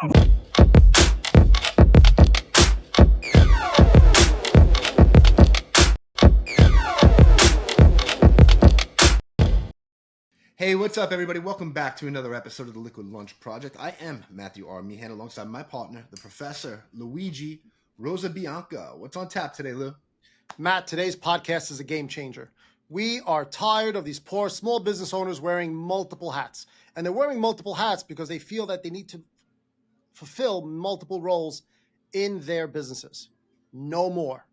Hey, what's up, everybody? Welcome back to another episode of the Liquid Lunch Project. I am Matthew R. Meehan alongside my partner, the Professor Luigi Rosabianca. What's on tap today, Lou? Matt, today's podcast is a game changer. We are tired of these poor small business owners wearing multiple hats. And they're wearing multiple hats because they feel that they need to fulfill multiple roles in their businesses. No more.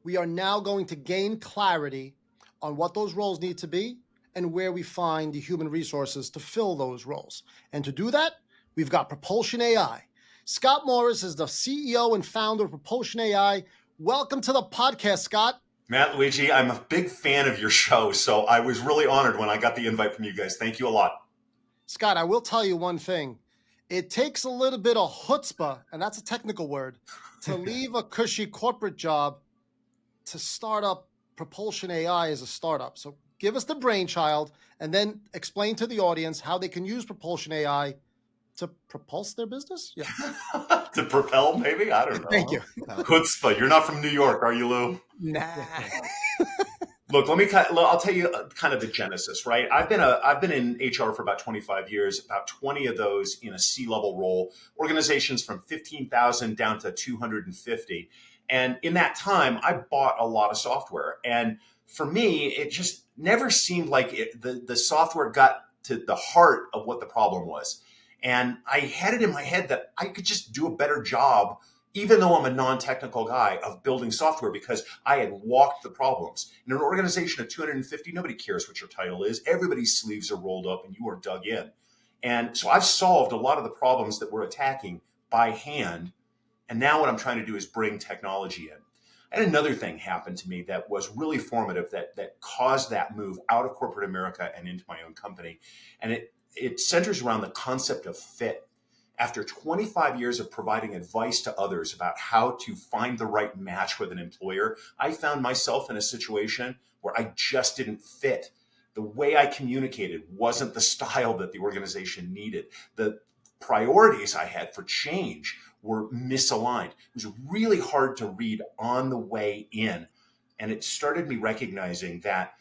We are now going to gain clarity on what those roles need to be and where we find the human resources to fill those roles. And to do that, we've got Propulsion AI. Scott Morris is the CEO and founder of Propulsion AI. Welcome to the podcast, Scott. Matt, Luigi, I'm a big fan of your show, so I was really honored when I got the invite from you guys. Thank you a lot. Scott, I will tell you one thing. It takes a little bit of chutzpah, and that's a technical word, to leave a cushy corporate job to start up Propulsion AI as a startup. So give us the brainchild and then explain to the audience how they can use Propulsion AI to propulse their business? Yeah. To propel, maybe? I don't know. Thank you. Chutzpah. You're not from New York, are you, Lou? Nah. Look, I'll tell you kind of the genesis, right? I've been in HR for about 25 years, about 20 of those in a C-level role, organizations from 15,000 down to 250. And in that time, I bought a lot of software. And for me, it just never seemed like the software got to the heart of what the problem was. And I had it in my head that I could just do a better job, even though I'm a non-technical guy, of building software because I had walked the problems. In an organization of 250, nobody cares what your title is. Everybody's sleeves are rolled up and you are dug in. And so I've solved a lot of the problems that we're attacking by hand. And now what I'm trying to do is bring technology in. And another thing happened to me that was really formative that caused that move out of corporate America and into my own company. And it centers around the concept of fit. After 25 years of providing advice to others about how to find the right match with an employer, I found myself in a situation where I just didn't fit. The way I communicated wasn't the style that the organization needed. The priorities I had for change were misaligned. It was really hard to read on the way in. And it started me recognizing that,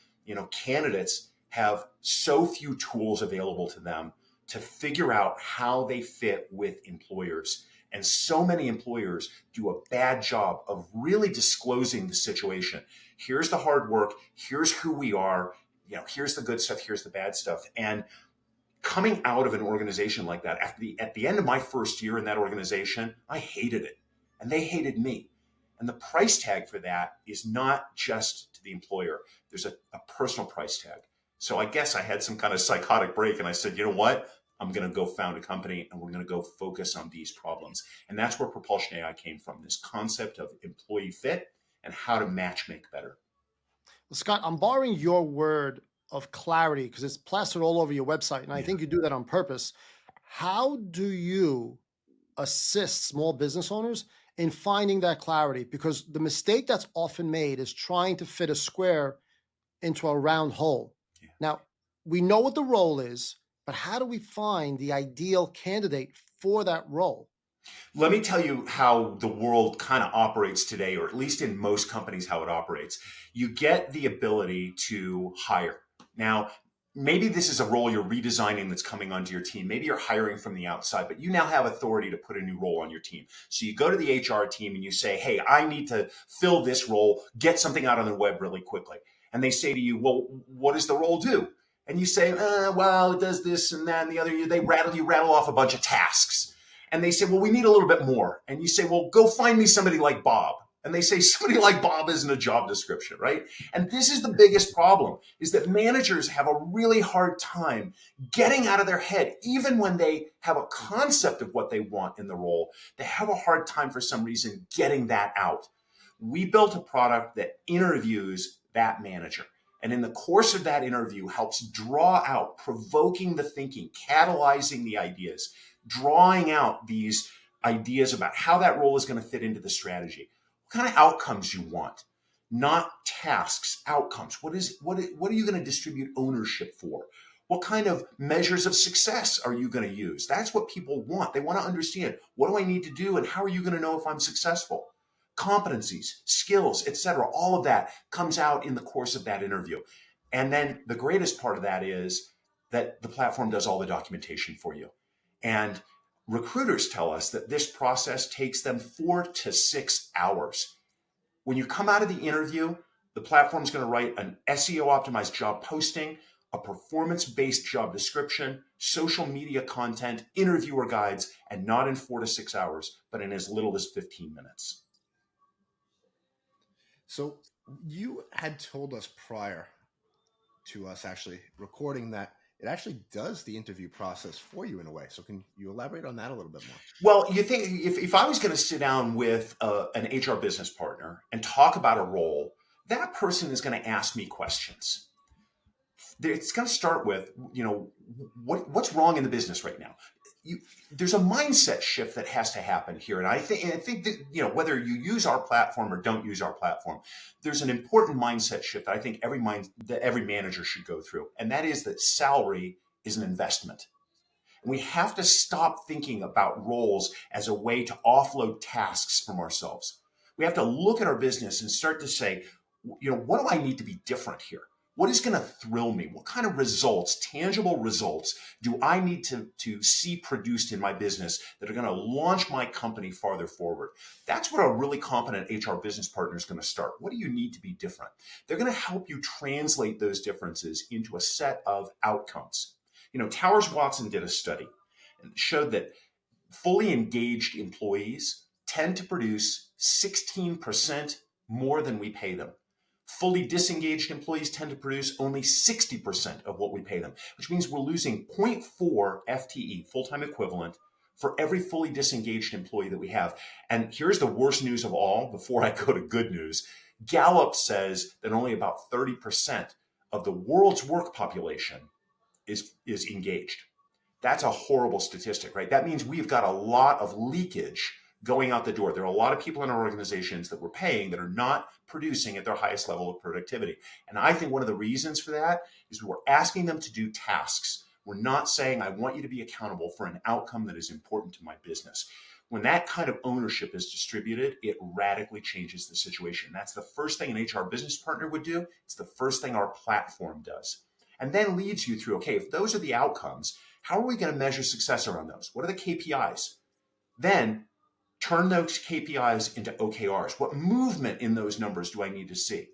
candidates have so few tools available to them to figure out how they fit with employers. And so many employers do a bad job of really disclosing the situation. Here's the hard work. Here's who we are. Here's the good stuff. Here's the bad stuff. And coming out of an organization like that, at the end of my first year in that organization, I hated it and they hated me. And the price tag for that is not just to the employer. There's a personal price tag. So I guess I had some kind of psychotic break and I said, you know what? I'm going to go found a company and we're going to go focus on these problems. And that's where Propulsion AI came from, this concept of employee fit and how to match make better. Well, Scott, I'm borrowing your word of clarity because it's plastered all over your website. And I think you do that on purpose. How do you assist small business owners in finding that clarity? Because the mistake that's often made is trying to fit a square into a round hole. Yeah. Now, we know what the role is, but how do we find the ideal candidate for that role? Let me tell you how the world kind of operates today, or at least in most companies, how it operates. You get the ability to hire. Now, maybe this is a role you're redesigning that's coming onto your team. Maybe you're hiring from the outside, but you now have authority to put a new role on your team. So you go to the HR team and you say, hey, I need to fill this role, get something out on the web really quickly. And they say to you, well, what does the role do? And you say, well, it does this and that and the other. You rattle off a bunch of tasks. And they say, well, we need a little bit more. And you say, well, go find me somebody like Bob. And they say, somebody like Bob isn't a job description, right? And this is the biggest problem, is that managers have a really hard time getting out of their head, even when they have a concept of what they want in the role, they have a hard time for some reason getting that out. We built a product that interviews that manager. And in the course of that interview helps draw out, provoking the thinking, catalyzing the ideas, drawing out these ideas about how that role is going to fit into the strategy. What kind of outcomes you want, not tasks, outcomes. What are you going to distribute ownership for? What kind of measures of success are you going to use? That's what people want. They want to understand, what do I need to do and how are you going to know if I'm successful? Competencies, skills, etc. All of that comes out in the course of that interview. And then the greatest part of that is that the platform does all the documentation for you. And recruiters tell us that this process takes them 4 to 6 hours. When you come out of the interview, the platform is going to write an SEO optimized job posting, a performance based job description, social media content, interviewer guides, and not in 4 to 6 hours, but in as little as 15 minutes. So you had told us prior to us actually recording that it actually does the interview process for you in a way. So can you elaborate on that a little bit more? Well, you think if I was going to sit down with an HR business partner and talk about a role, that person is going to ask me questions. It's going to start with, what's wrong in the business right now? There's a mindset shift that has to happen here, and I think that whether you use our platform or don't use our platform, there's an important mindset shift that I think every manager should go through, and that is that salary is an investment. We have to stop thinking about roles as a way to offload tasks from ourselves. We have to look at our business and start to say, what do I need to be different here? What is going to thrill me? What kind of results, tangible results, do I need to see produced in my business that are going to launch my company farther forward? That's what a really competent HR business partner is going to start. What do you need to be different? They're going to help you translate those differences into a set of outcomes. Towers Watson did a study and showed that fully engaged employees tend to produce 16% more than we pay them. Fully disengaged employees tend to produce only 60% of what we pay them, which means we're losing 0.4 FTE, full-time equivalent, for every fully disengaged employee that we have. And here's the worst news of all, before I go to good news. Gallup says that only about 30% of the world's work population is engaged. That's a horrible statistic, right? That means we've got a lot of leakage going out the door. There are a lot of people in our organizations that we're paying that are not producing at their highest level of productivity. And I think one of the reasons for that is we're asking them to do tasks. We're not saying, I want you to be accountable for an outcome that is important to my business. When that kind of ownership is distributed, it radically changes the situation. That's the first thing an HR business partner would do. It's the first thing our platform does. And then leads you through, okay, if those are the outcomes, how are we going to measure success around those? What are the KPIs? Then turn those KPIs into OKRs. What movement in those numbers do I need to see?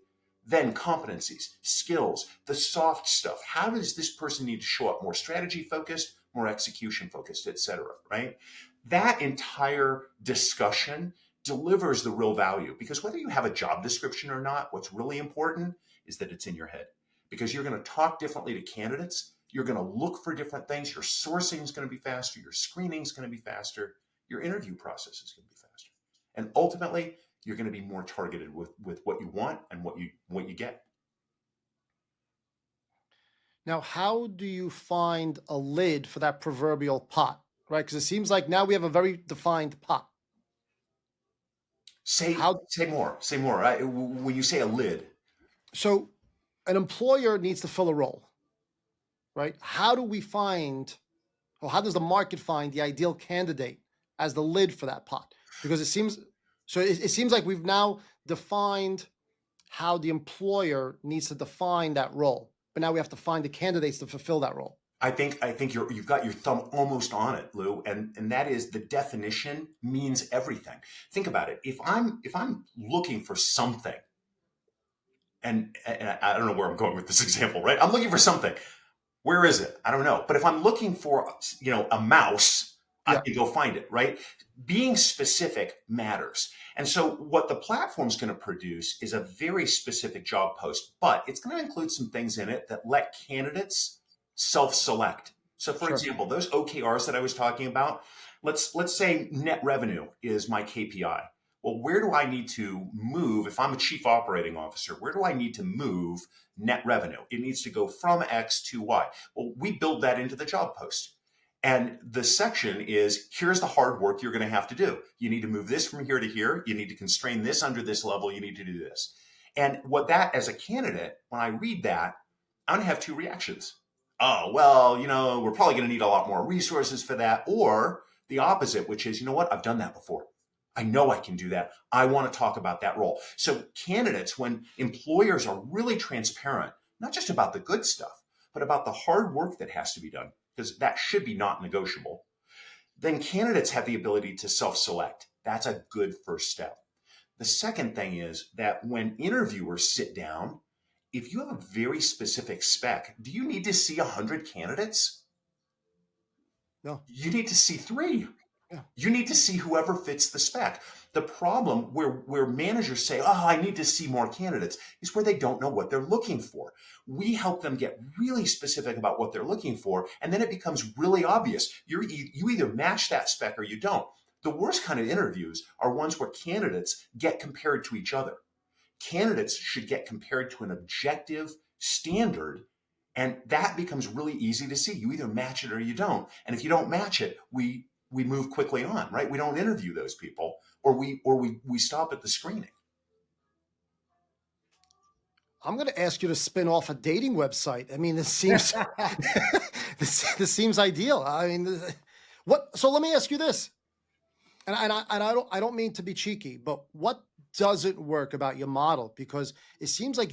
Then competencies, skills, the soft stuff. How does this person need to show up? More strategy focused, more execution focused, et cetera, right? That entire discussion delivers the real value, because whether you have a job description or not, what's really important is that it's in your head, because you're going to talk differently to candidates. You're going to look for different things. Your sourcing is going to be faster. Your screening is going to be faster. Your interview process is going to be faster. And ultimately, you're going to be more targeted with what you want and what you get. Now, how do you find a lid for that proverbial pot, right? Because it seems like now we have a very defined pot. Say more. When you say a lid. So an employer needs to fill a role, right? How do we find, or how does the market find the ideal candidate as the lid for that pot? Because it seems like we've now defined how the employer needs to define that role, but now we have to find the candidates to fulfill that role. I think you've got your thumb almost on it, Lou, and that is, the definition means everything. Think about it. If I'm looking for something, and I don't know where I'm going with this example, right? I'm looking for something. Where is it? I don't know. But if I'm looking for, a mouse, I can go find it, right? Being specific matters. And so what the platform's going to produce is a very specific job post, but it's going to include some things in it that let candidates self-select. So for example, those OKRs that I was talking about, let's say net revenue is my KPI. Well, where do I need to move? If I'm a chief operating officer, where do I need to move net revenue? It needs to go from X to Y. Well, we build that into the job post. And the section is, here's the hard work you're going to have to do. You need to move this from here to here. You need to constrain this under this level. You need to do this. And what that, as a candidate, when I read that, I'm going to have two reactions. oh, well, we're probably going to need a lot more resources for that. Or the opposite, which is, you know what? I've done that before. I know I can do that. I want to talk about that role. So candidates, when employers are really transparent, not just about the good stuff, but about the hard work that has to be done, because that should be not negotiable, then candidates have the ability to self-select. That's a good first step. The second thing is that when interviewers sit down, if you have a very specific spec, do you need to see 100 candidates? No. You need to see three. Yeah. You need to see whoever fits the spec. The problem where managers say, oh, I need to see more candidates, is where they don't know what they're looking for. We help them get really specific about what they're looking for, and then it becomes really obvious. You either match that spec or you don't. The worst kind of interviews are ones where candidates get compared to each other. Candidates should get compared to an objective standard, and that becomes really easy to see. You either match it or you don't. And if you don't match it, we move quickly on, right? We don't interview those people, or we stop at the screening. I'm going to ask you to spin off a dating website. I mean, this seems this seems ideal. I mean, what? So let me ask you this, and I don't mean to be cheeky, but what doesn't work about your model? Because it seems like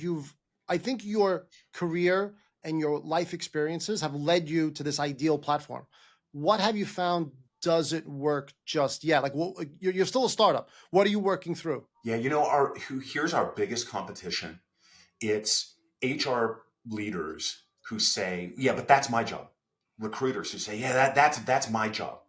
I think your career and your life experiences have led you to this ideal platform. What have you found doesn't work just yet? Like, well, you're still a startup. What are you working through? Yeah, here's our biggest competition. It's HR leaders who say, yeah, but that's my job. Recruiters who say, yeah, that's my job.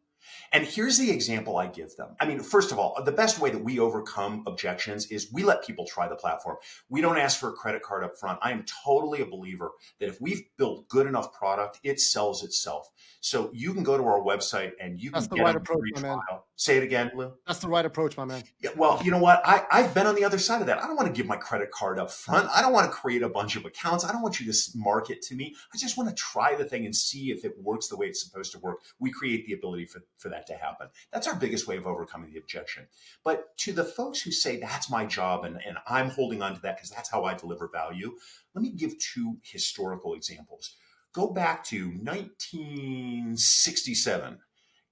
And here's the example I give them. I mean, first of all, the best way that we overcome objections is we let people try the platform. We don't ask for a credit card up front. I am totally a believer that if we've built good enough product, it sells itself. So you can go to our website and you can That's the get right a approach, free my man. trial. Say it again, Lou. That's the right approach, my man. Yeah, well, you know what? I've been on the other side of that. I don't want to give my credit card up front. I don't want to create a bunch of accounts. I don't want you to market to me. I just want to try the thing and see if it works the way it's supposed to work. We create the ability for that to happen. That's our biggest way of overcoming the objection. But to the folks who say, that's my job and I'm holding on to that because that's how I deliver value, let me give two historical examples. Go back to 1967,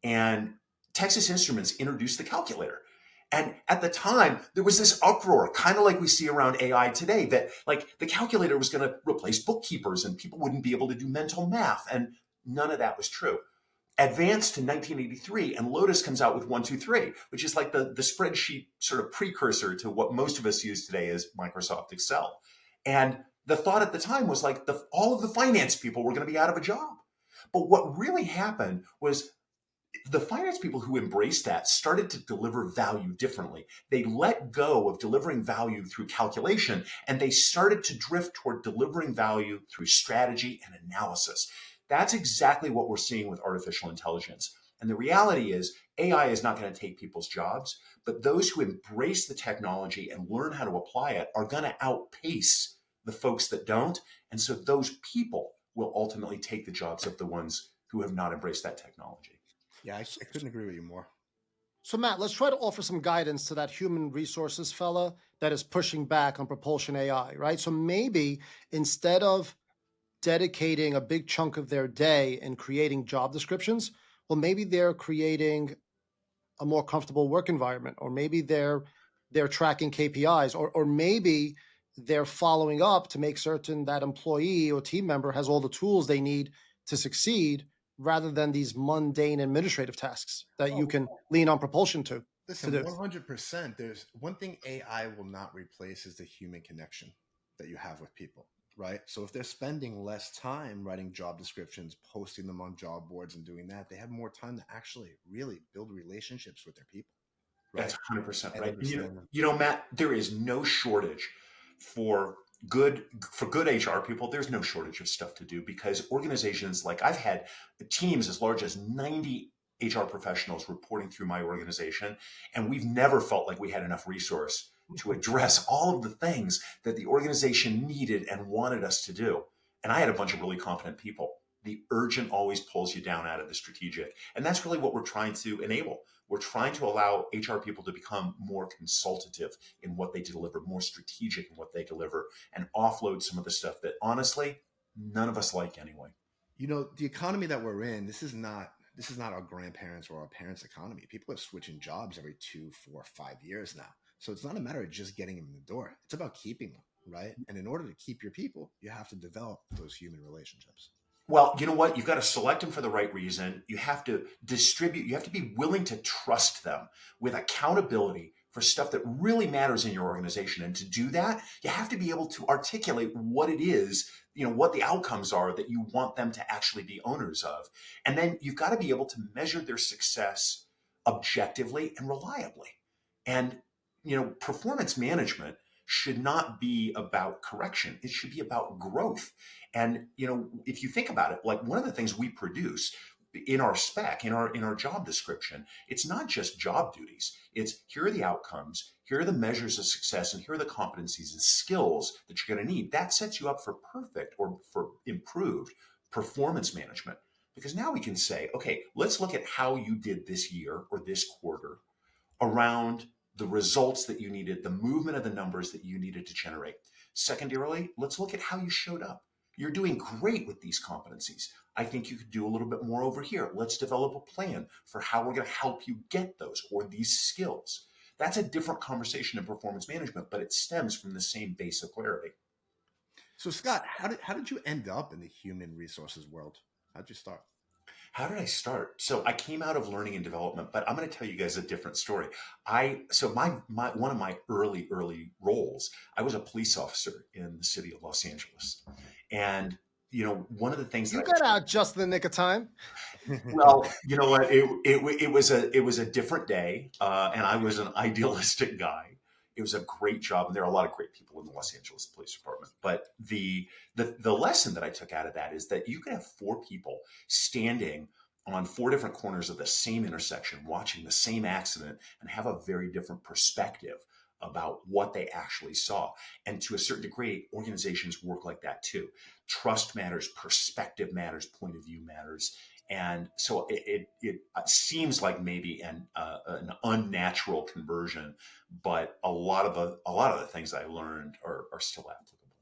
and Texas Instruments introduced the calculator. And at the time, there was this uproar, kind of like we see around AI today, that like the calculator was going to replace bookkeepers and people wouldn't be able to do mental math. And none of that was true. Advance to 1983, and Lotus comes out with 123, which is like the spreadsheet sort of precursor to what most of us use today as Microsoft Excel. And the thought at the time was like all of the finance people were going to be out of a job. But what really happened was the finance people who embraced that started to deliver value differently. They let go of delivering value through calculation, and they started to drift toward delivering value through strategy and analysis. That's exactly what we're seeing with artificial intelligence. And the reality is, AI is not going to take people's jobs, but those who embrace the technology and learn how to apply it are going to outpace the folks that don't. And so those people will ultimately take the jobs of the ones who have not embraced that technology. Yeah, I couldn't agree with you more. So, Matt, let's try to offer some guidance to that human resources fella that is pushing back on Propulsion AI, right? So maybe instead of dedicating a big chunk of their day in creating job descriptions, well, maybe they're creating a more comfortable work environment, or maybe they're tracking KPIs, or maybe they're following up to make certain that employee or team member has all the tools they need to succeed, rather than these mundane administrative tasks that you can lean on Propulsion to Listen, do. 100%. There's one thing AI will not replace is the human connection that you have with people, right? So if they're spending less time writing job descriptions, posting them on job boards and doing that, they have more time to actually really build relationships with their people, right? That's 100% And right. understand them. You know, Matt, there is no shortage for good HR people. There's no shortage of stuff to do, because organizations, like I've had teams as large as 90 HR professionals reporting through my organization, and we've never felt like we had enough resource to address all of the things that the organization needed and wanted us to do. And I had a bunch of really competent people. The urgent always pulls you down out of the strategic. And that's really what we're trying to enable. We're trying to allow HR people to become more consultative in what they deliver, more strategic in what they deliver, and offload some of the stuff that honestly, none of us like anyway. The economy that we're in, this is not our grandparents or our parents' economy. People are switching jobs every 2, 4, 5 years now. So it's not a matter of just getting them in the door. It's about keeping them, right? And in order to keep your people, you have to develop those human relationships. Well, you know what? You've got to select them for the right reason. You have to distribute, you have to be willing to trust them with accountability for stuff that really matters in your organization. And to do that, you have to be able to articulate what it is, what the outcomes are that you want them to actually be owners of. And then you've got to be able to measure their success objectively and reliably. And, performance management should not be about correction. It should be about growth. And if you think about it, like one of the things we produce in our spec, in our job description, it's not just job duties. It's here are the outcomes, here are the measures of success, and here are the competencies and skills that you're going to need. That sets you up for perfect or for improved performance management. Because now we can say, okay, let's look at how you did this year or this quarter around the results that you needed, the movement of the numbers that you needed to generate. Secondarily, let's look at how you showed up. You're doing great with these competencies. I think you could do a little bit more over here. Let's develop a plan for how we're going to help you get those or these skills. That's a different conversation in performance management, but it stems from the same basic clarity. So Scott, how did you end up in the human resources world? How'd you start? How did I start? So I came out of learning and development, but I'm going to tell you guys a different story. My one of my early roles, I was a police officer in the city of Los Angeles, and one of the things You that got out just in the nick of time. well, you know what, it was a different day, and I was an idealistic guy. It was a great job, and there are a lot of great people in the Los Angeles Police Department. But the lesson that I took out of that is that you can have four people standing on four different corners of the same intersection, watching the same accident, and have a very different perspective about what they actually saw. And to a certain degree, organizations work like that too. Trust matters, perspective matters, point of view matters. And so it seems like maybe an unnatural conversion, but a lot of the things I learned are still applicable.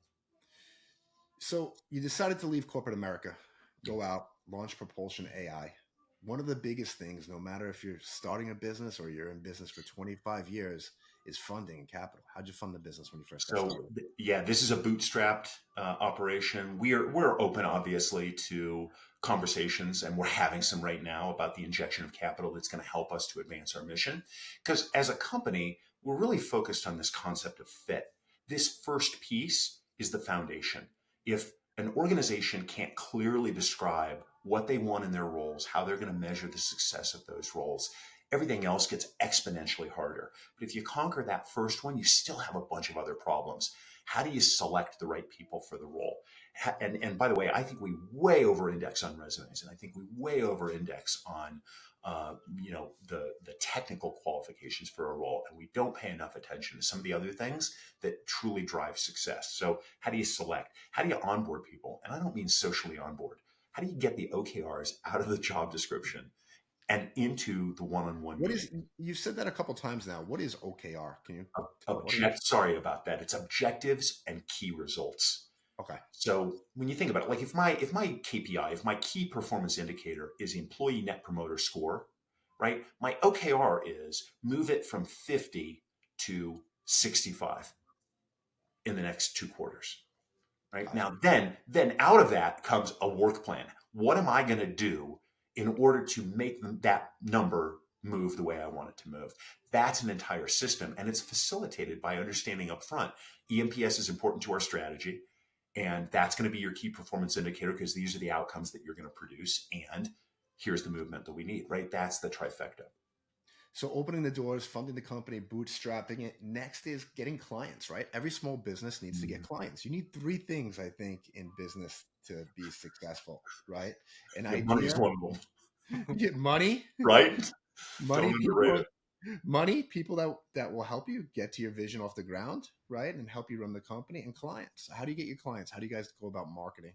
So you decided to leave corporate America, go out, launch Propulsion AI. One of the biggest things, no matter if you're starting a business or you're in business for 25 years, is funding and capital. How'd you fund the business when you first got So started? yeah, this is a bootstrapped operation. We're open, obviously, to conversations, and we're having some right now about the injection of capital that's going to help us to advance our mission. Because as a company, we're really focused on this concept of fit. This first piece is the foundation. If an organization can't clearly describe what they want in their roles, how they're going to measure the success of those roles, everything else gets exponentially harder. But if you conquer that first one, you still have a bunch of other problems. How do you select the right people for the role? And by the way, I think we way over index on resumes, and I think we way over index on the technical qualifications for a role, and we don't pay enough attention to some of the other things that truly drive success. So how do you select? How do you onboard people? And I don't mean socially onboard. How do you get the OKRs out of the job description and into the one-on-one What meeting? is You've said that a couple times now. What is OKR? Can you tell what it is? Sorry about that. It's objectives and key results. Okay. So when you think about it, like if my KPI, if my key performance indicator is employee net promoter score, right? My OKR is move it from 50 to 65 in the next 2 quarters. Right Got it. now, then out of that comes a work plan. What am I going to do in order to make that number move the way I want it to move? That's an entire system, and it's facilitated by understanding upfront EMPS is important to our strategy, and that's going to be your key performance indicator because these are the outcomes that you're going to produce, and here's the movement that we need. Right, that's the trifecta. So opening the doors, funding the company, bootstrapping it. Next is getting clients, right? Every small business needs to get clients. You need three things, I think, in business to be successful, right? An Yeah, money's idea, one of them, get money, right? money, Don't underrate people, it. money, people that will help you get to your vision off the ground, right? And help you run the company, and clients. How do you get your clients? How do you guys go about marketing?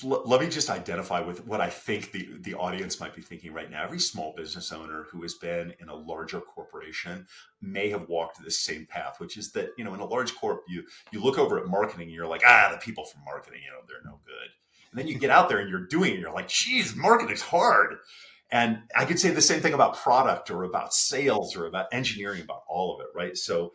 Let me just identify with what I think the audience might be thinking right now. Every small business owner who has been in a larger corporation may have walked this same path, which is that, in a large corp, you look over at marketing and you're like, the people from marketing, they're no good. And then you get out there and you're doing it. You're like, geez, marketing's hard. And I could say the same thing about product or about sales or about engineering, about all of it, right? So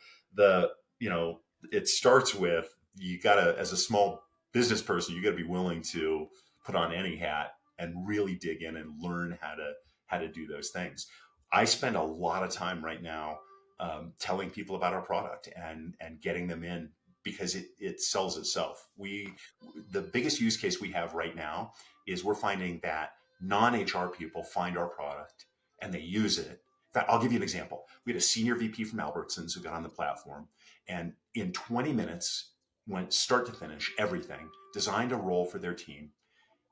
it starts with, you gotta, as a small business person, you gotta be willing to put on any hat and really dig in and learn how to do those things. I spend a lot of time right now telling people about our product and getting them in because it sells itself. The biggest use case we have right now is we're finding that non-HR people find our product and they use it. In fact, I'll give you an example. We had a senior VP from Albertsons who got on the platform and in 20 minutes went start to finish, everything, designed a role for their team,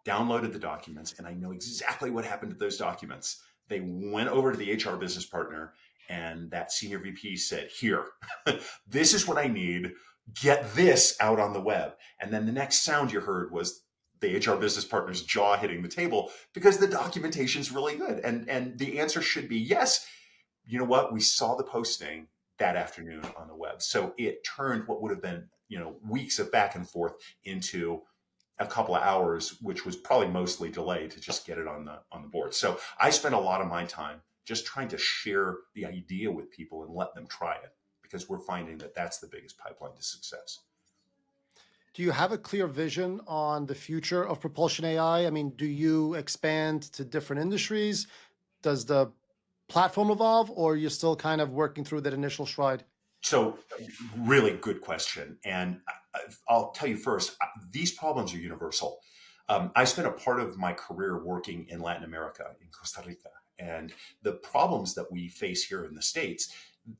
downloaded the documents, and I know exactly what happened to those documents. They went over to the HR business partner, and that senior VP said, here, this is what I need. Get this out on the web. And then the next sound you heard was the HR business partner's jaw hitting the table because the documentation's really good. And the answer should be yes. You know what? We saw the posting that afternoon on the web. So it turned what would have been, weeks of back and forth into a couple of hours, which was probably mostly delayed to just get it on the board. So I spent a lot of my time just trying to share the idea with people and let them try it because we're finding that that's the biggest pipeline to success. Do you have a clear vision on the future of Propulsion AI? I mean, do you expand to different industries? Does the platform evolve, or are you still kind of working through that initial stride? So really good question. And I'll tell you first, these problems are universal. I spent a part of my career working in Latin America, in Costa Rica, and the problems that we face here in the States,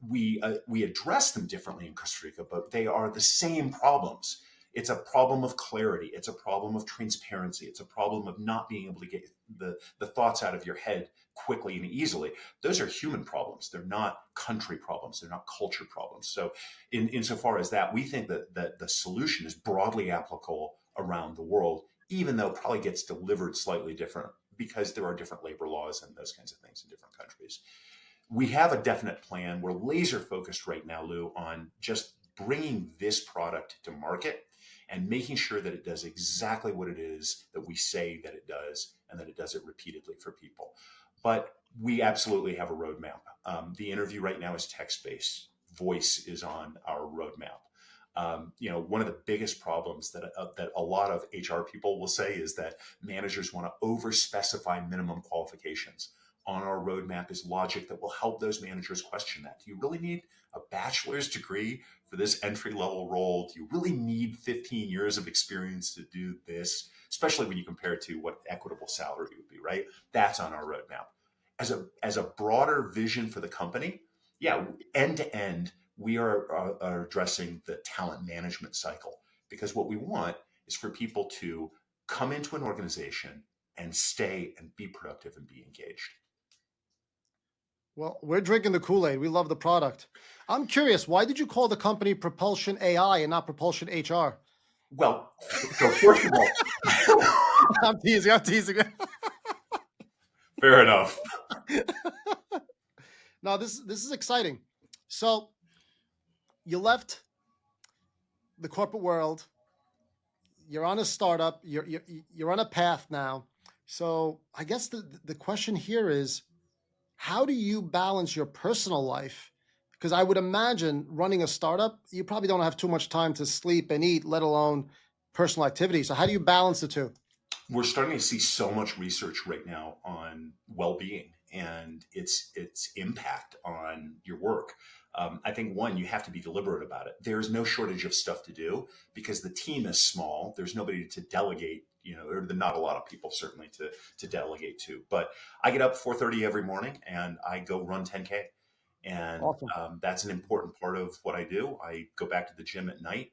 we address them differently in Costa Rica, but they are the same problems. It's a problem of clarity. It's a problem of transparency. It's a problem of not being able to get the thoughts out of your head quickly and easily. Those are human problems. They're not country problems. They're not culture problems. So insofar as that, we think that the solution is broadly applicable around the world, even though it probably gets delivered slightly different because there are different labor laws and those kinds of things in different countries. We have a definite plan. We're laser focused right now, Lou, on just bringing this product to market and making sure that it does exactly what it is that we say that it does and that it does it repeatedly for people. But we absolutely have a roadmap. The interview right now is text-based. Voice is on our roadmap. One of the biggest problems that a lot of HR people will say is that managers want to over-specify minimum qualifications. On our roadmap is logic that will help those managers question that. Do you really need a bachelor's degree for this entry-level role? Do you really need 15 years of experience to do this? Especially when you compare it to what equitable salary would be, right? That's on our roadmap. As a broader vision for the company, yeah, end to end, we are addressing the talent management cycle because what we want is for people to come into an organization and stay and be productive and be engaged. Well, we're drinking the Kool-Aid. We love the product. I'm curious, why did you call the company Propulsion AI and not Propulsion HR? Well, so first of all, I'm teasing. Fair enough. Now, this is exciting. So you left the corporate world. You're on a startup. You're on a path now. So I guess the question here is, how do you balance your personal life? Because I would imagine running a startup, you probably don't have too much time to sleep and eat, let alone personal activities. So how do you balance the two? We're starting to see so much research right now on well-being and its impact on your work. I think one, you have to be deliberate about it. There's no shortage of stuff to do because the team is small. There's nobody to delegate, or not a lot of people certainly to delegate to. But I get up 4:30 every morning and I go run 10K. And Awesome. that's an important part of what I do. I go back to the gym at night.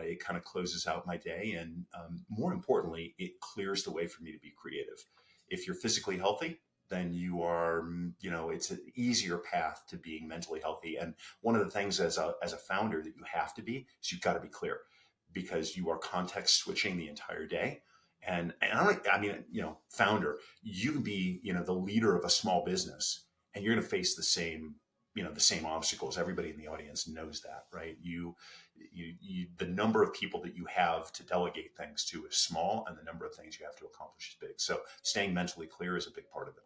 It kind of closes out my day. And more importantly, it clears the way for me to be creative. If you're physically healthy, then you are, it's an easier path to being mentally healthy. And one of the things as a founder that you have to be is you've got to be clear because you are context switching the entire day. And founder, you can be, the leader of a small business and you're going to face the same the same obstacles. Everybody in the audience knows that, right? The number of people that you have to delegate things to is small, and the number of things you have to accomplish is big. So staying mentally clear is a big part of it.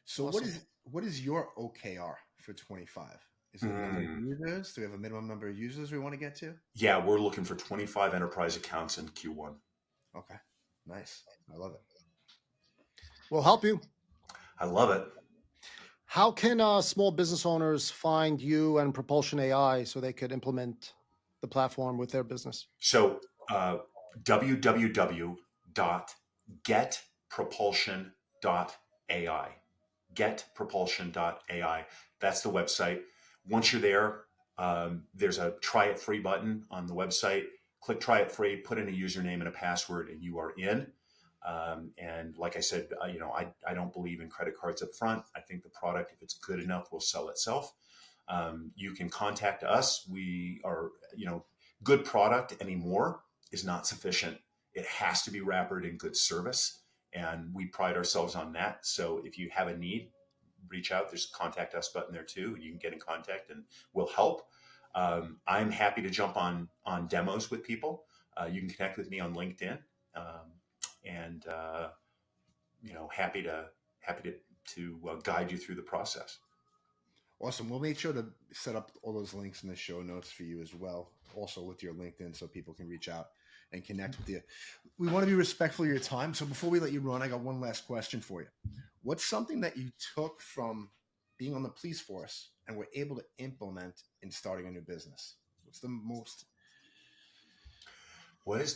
So Awesome. what is your OKR for 25? Is it a number of users? Do we have a minimum number of users we want to get to? Yeah, we're looking for 25 enterprise accounts in Q1. Okay, nice. I love it. We'll help you. I love it. How can small business owners find you and Propulsion AI so they could implement the platform with their business? So www.getpropulsion.ai. Getpropulsion.ai. That's the website. Once you're there, there's a try it free button on the website. Click try it free, put in a username and a password, and you are in. And like I said, I don't believe in credit cards up front. I think the product, if it's good enough, will sell itself. You can contact us. We are, good product anymore is not sufficient. It has to be wrapped in good service. And we pride ourselves on that. So if you have a need, reach out. There's a contact us button there too. You can get in contact and we'll help. I'm happy to jump on demos with people. You can connect with me on LinkedIn. And happy to guide you through the process. Awesome. We'll make sure to set up all those links in the show notes for you as well, also with your LinkedIn, so people can reach out and connect with you. We want to be respectful of your time. So before we let you run, I got one last question for you. What's something that you took from being on the police force and were able to implement in starting a new business? What's the most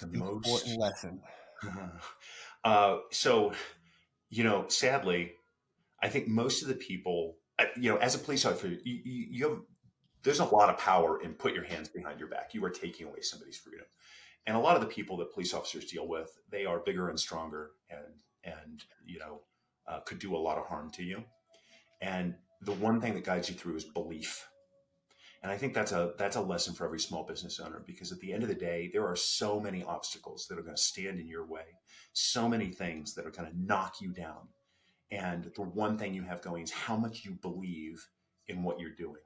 important lesson? So, sadly, I think most of the people, as a police officer, there's a lot of power in put your hands behind your back. You are taking away somebody's freedom. And a lot of the people that police officers deal with, they are bigger and stronger and could do a lot of harm to you. And the one thing that guides you through is belief. And I think that's a lesson for every small business owner, because at the end of the day, there are so many obstacles that are going to stand in your way, so many things that are going to knock you down. And the one thing you have going is how much you believe in what you're doing.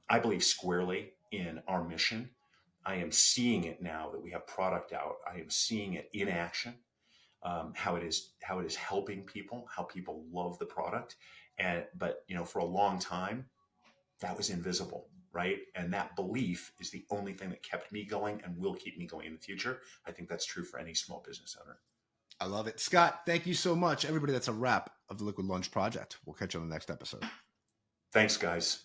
I believe squarely in our mission. I am seeing it now that we have product out. I am seeing it in action, how it is helping people, how people love the product. But for a long time, that was invisible, right? And that belief is the only thing that kept me going and will keep me going in the future. I think that's true for any small business owner. I love it. Scott, thank you so much. Everybody, that's a wrap of the Liquid Lunch Project. We'll catch you on the next episode. Thanks, guys.